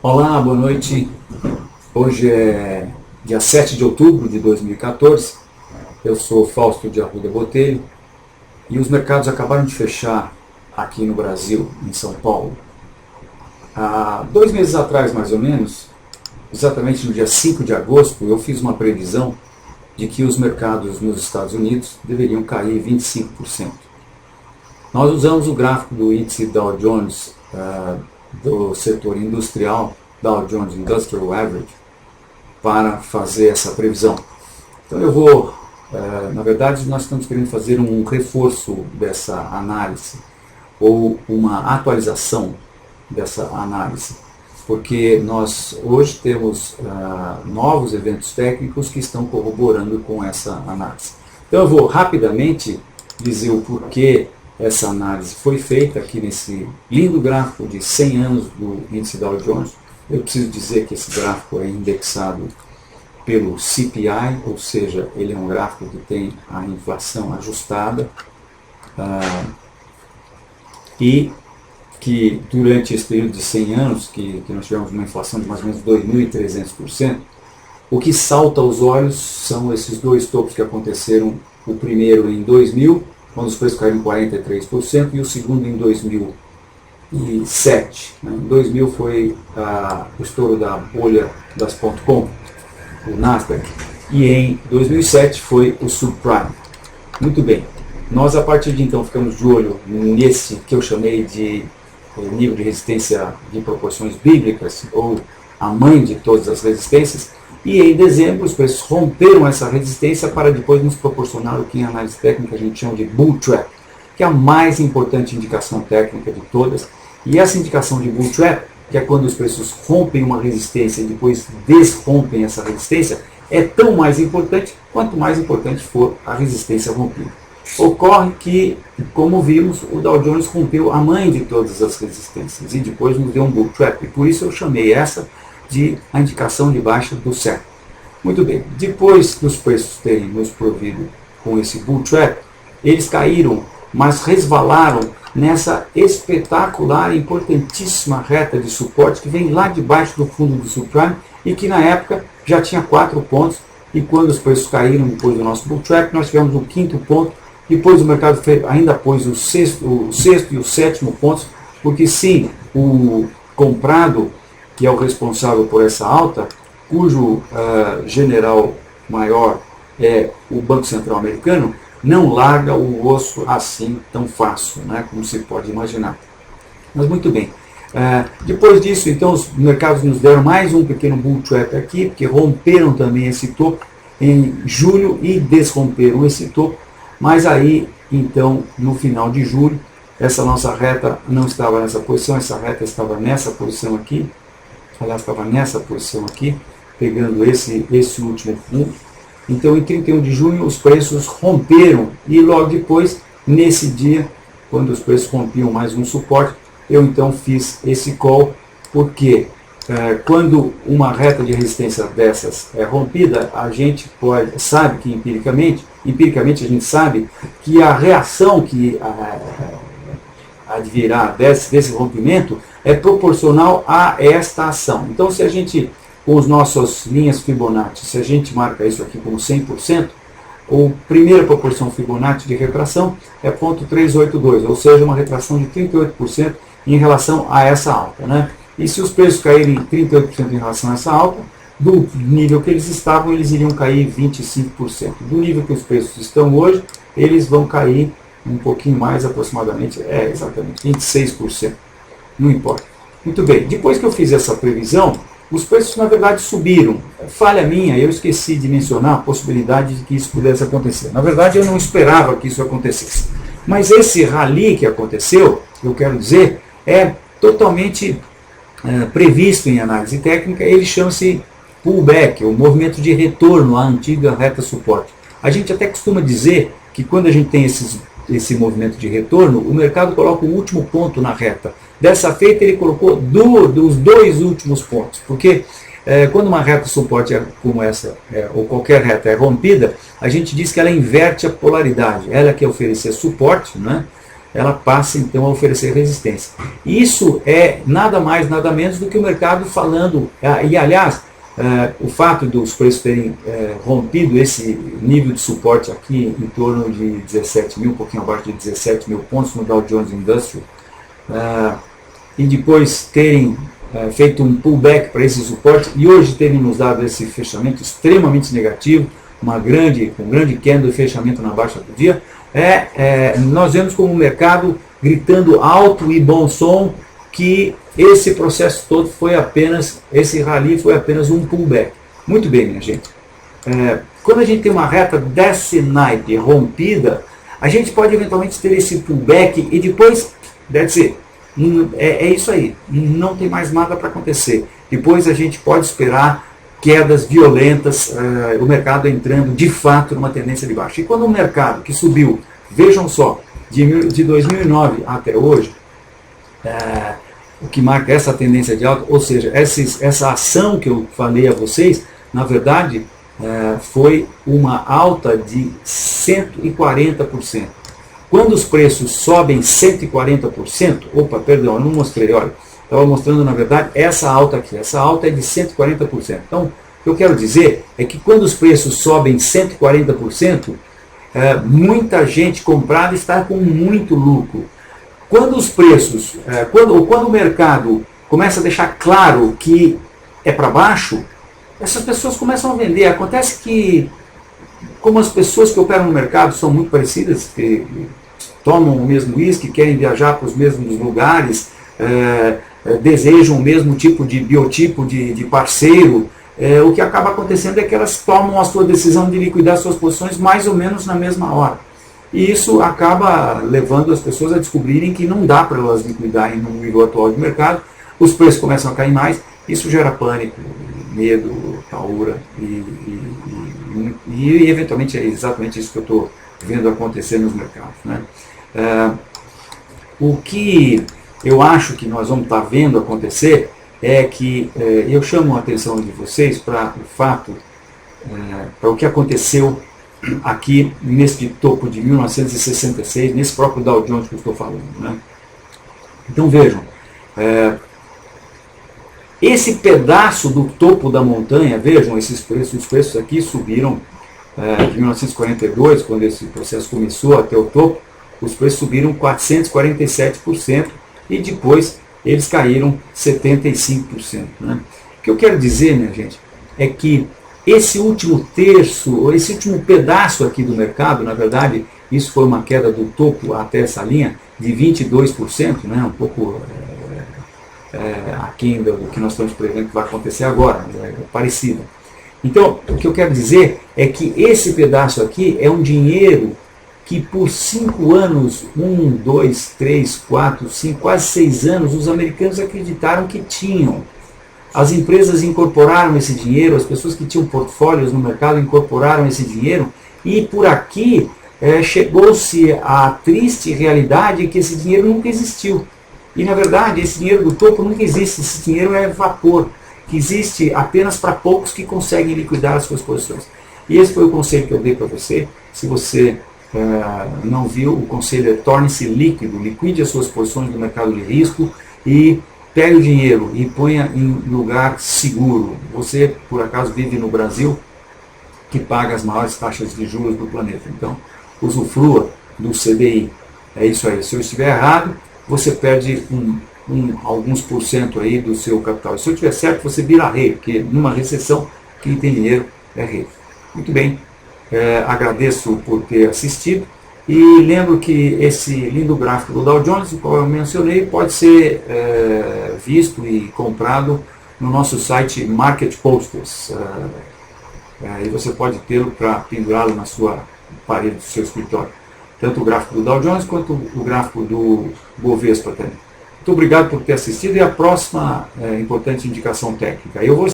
Olá, boa noite. Hoje é dia 7 de outubro de 2014. Eu sou Fausto de Arruda Botelho e os mercados acabaram de fechar aqui no Brasil, em São Paulo. Há 2 meses atrás, mais ou menos, exatamente no dia 5 de agosto, eu fiz uma previsão de que os mercados nos Estados Unidos deveriam cair 25%. Nós usamos o gráfico do índice Dow Jones do setor industrial, Dow Jones Industrial Average, para fazer essa previsão. Então eu vou, na verdade nós estamos querendo fazer um reforço dessa análise, ou uma atualização dessa análise, porque nós hoje temos novos eventos técnicos que estão corroborando com essa análise. Então eu vou rapidamente dizer o porquê essa análise foi feita aqui nesse lindo gráfico de 100 anos do índice Dow Jones. Eu preciso dizer que esse gráfico é indexado pelo CPI, ou seja, ele é um gráfico que tem a inflação ajustada e que durante esse período de 100 anos, que nós tivemos uma inflação de mais ou menos 2.300%, o que salta aos olhos são esses dois topos que aconteceram, o primeiro em 2000, quando os preços caíram 43%, e o segundo em 2007. Em 2000 foi o estouro da bolha das .com, o Nasdaq, e em 2007 foi o subprime. Muito bem, nós a partir de então ficamos de olho nesse que eu chamei de nível de resistência de proporções bíblicas, ou a mãe de todas as resistências, e em dezembro os preços romperam essa resistência para depois nos proporcionar o que em análise técnica a gente chama de bull trap, que é a mais importante indicação técnica de todas. E essa indicação de bull trap, que é quando os preços rompem uma resistência e depois desrompem essa resistência, é tão mais importante quanto mais importante for a resistência rompida. Ocorre que, como vimos, o Dow Jones rompeu a mãe de todas as resistências e depois nos deu um bull trap, e por isso eu chamei essa de a indicação de baixa do século. Muito bem, depois dos preços terem nos provido com esse bull trap, eles caíram, mas resvalaram nessa espetacular e importantíssima reta de suporte que vem lá debaixo do fundo do subprime e que na época já tinha 4 pontos, e quando os preços caíram depois do nosso bull trap, nós tivemos um 5º ponto, depois o mercado ainda pôs o sexto e o 7º pontos, porque sim, o comprado, que é o responsável por essa alta, cujo general maior é o Banco Central americano, não larga o osso assim tão fácil, né, como se pode imaginar. Mas muito bem. Depois disso, então, os mercados nos deram mais um pequeno bull trap aqui, porque romperam também esse topo em julho e desromperam esse topo, mas aí, então, no final de julho, essa nossa reta não estava nessa posição, essa reta estava nessa posição aqui, aliás, estava nessa posição aqui, pegando esse último fundo. Então, em 31 de junho, os preços romperam, e logo depois, nesse dia, quando os preços rompiam mais um suporte, eu então fiz esse call, porque quando uma reta de resistência dessas é rompida, a gente sabe que empiricamente a gente sabe que a reação que advirá desse rompimento é proporcional a esta ação. Então, se a gente, com as nossas linhas Fibonacci, se a gente marca isso aqui como 100%, a primeira proporção Fibonacci de retração é 0,382, ou seja, uma retração de 38% em relação a essa alta, né? E se os preços caírem 38% em relação a essa alta, do nível que eles estavam, eles iriam cair 25%. Do nível que os preços estão hoje, eles vão cair um pouquinho mais, aproximadamente, exatamente, 26%. Não importa. Muito bem, depois que eu fiz essa previsão, os preços na verdade subiram. Falha minha, eu esqueci de mencionar a possibilidade de que isso pudesse acontecer. Na verdade, eu não esperava que isso acontecesse. Mas esse rally que aconteceu, eu quero dizer, é totalmente previsto em análise técnica. Ele chama-se pullback, o movimento de retorno à antiga reta suporte. A gente até costuma dizer que quando a gente tem esse movimento de retorno, o mercado coloca o último ponto na reta. Dessa feita, ele colocou dos 2 últimos pontos, porque quando uma reta suporte como essa, ou qualquer reta é rompida, a gente diz que ela inverte a polaridade. Ela quer oferecer suporte, né? ela passa então a oferecer resistência. Isso é nada mais, nada menos do que o mercado falando, e aliás, o fato dos preços terem rompido esse nível de suporte aqui em torno de 17 mil, um pouquinho abaixo de 17 mil pontos no Dow Jones Industrial, e depois terem feito um pullback para esse suporte e hoje terem nos dado esse fechamento extremamente negativo, um grande candle de fechamento na baixa do dia, nós vemos como o mercado gritando alto e bom som que esse processo todo foi apenas, esse rally foi apenas um pullback. Muito bem, minha gente. Quando a gente tem uma reta desse naipe rompida, a gente pode eventualmente ter esse pullback e depois, that's it. É isso aí, não tem mais nada para acontecer. Depois a gente pode esperar quedas violentas, o mercado entrando de fato numa tendência de baixa. E quando o mercado que subiu, vejam só, de 2009 até hoje, o que marca essa tendência de alta, ou seja, essa ação que eu falei a vocês, na verdade, foi uma alta de 140%. Quando os preços sobem 140%, opa, perdão, eu não mostrei, olha, estava mostrando na verdade essa alta aqui, essa alta é de 140%. Então, o que eu quero dizer é que quando os preços sobem 140%, muita gente comprada está com muito lucro. Quando os preços, quando o mercado começa a deixar claro que é para baixo, essas pessoas começam a vender. Acontece que, como as pessoas que operam no mercado são muito parecidas, que tomam o mesmo uísque, querem viajar para os mesmos lugares, desejam o mesmo tipo de biotipo de parceiro, o que acaba acontecendo é que elas tomam a sua decisão de liquidar suas posições mais ou menos na mesma hora. E isso acaba levando as pessoas a descobrirem que não dá para elas liquidarem no nível atual de mercado, os preços começam a cair mais, isso gera pânico, medo, paura, e eventualmente é exatamente isso que eu estou vendo acontecer nos mercados, né? O que eu acho que nós vamos estar vendo acontecer é que eu chamo a atenção de vocês para o fato, para o que aconteceu aqui nesse topo de 1966, nesse próprio Dow Jones que eu estou falando, né? Então vejam, esse pedaço do topo da montanha, vejam, os preços aqui subiram de 1942, quando esse processo começou até o topo, os preços subiram 447% e depois eles caíram 75%. Né? O que eu quero dizer, minha gente, é que esse último terço, esse último pedaço aqui do mercado, na verdade, isso foi uma queda do topo até essa linha de 22%, né? Um pouco aquém do que nós estamos prevendo que vai acontecer agora, é parecido. Então, o que eu quero dizer é que esse pedaço aqui é um dinheiro que por 5 anos, 1, 2, 3, 4, 5, quase 6 anos, os americanos acreditaram que tinham. As empresas incorporaram esse dinheiro, as pessoas que tinham portfólios no mercado incorporaram esse dinheiro, e por aqui chegou-se à triste realidade que esse dinheiro nunca existiu. E na verdade esse dinheiro do topo nunca existe, esse dinheiro é vapor, que existe apenas para poucos que conseguem liquidar as suas posições. E esse foi o conselho que eu dei para você. Se você não viu, o conselho é: torne-se líquido, liquide as suas posições no mercado de risco e pegue o dinheiro e ponha em lugar seguro. Você, por acaso, vive no Brasil, que paga as maiores taxas de juros do planeta. Então, usufrua do CDI. É isso aí. Se eu estiver errado, você perde alguns % aí do seu capital. Se eu estiver certo, você vira rei, porque numa recessão, quem tem dinheiro é rei. Muito bem. Agradeço por ter assistido. E lembro que esse lindo gráfico do Dow Jones, o qual eu mencionei, pode ser visto e comprado no nosso site Market Posters. E você pode tê-lo para pendurá-lo na sua parede do seu escritório. Tanto o gráfico do Dow Jones quanto o gráfico do Bovespa também. Muito obrigado por ter assistido e a próxima importante indicação técnica. Eu vou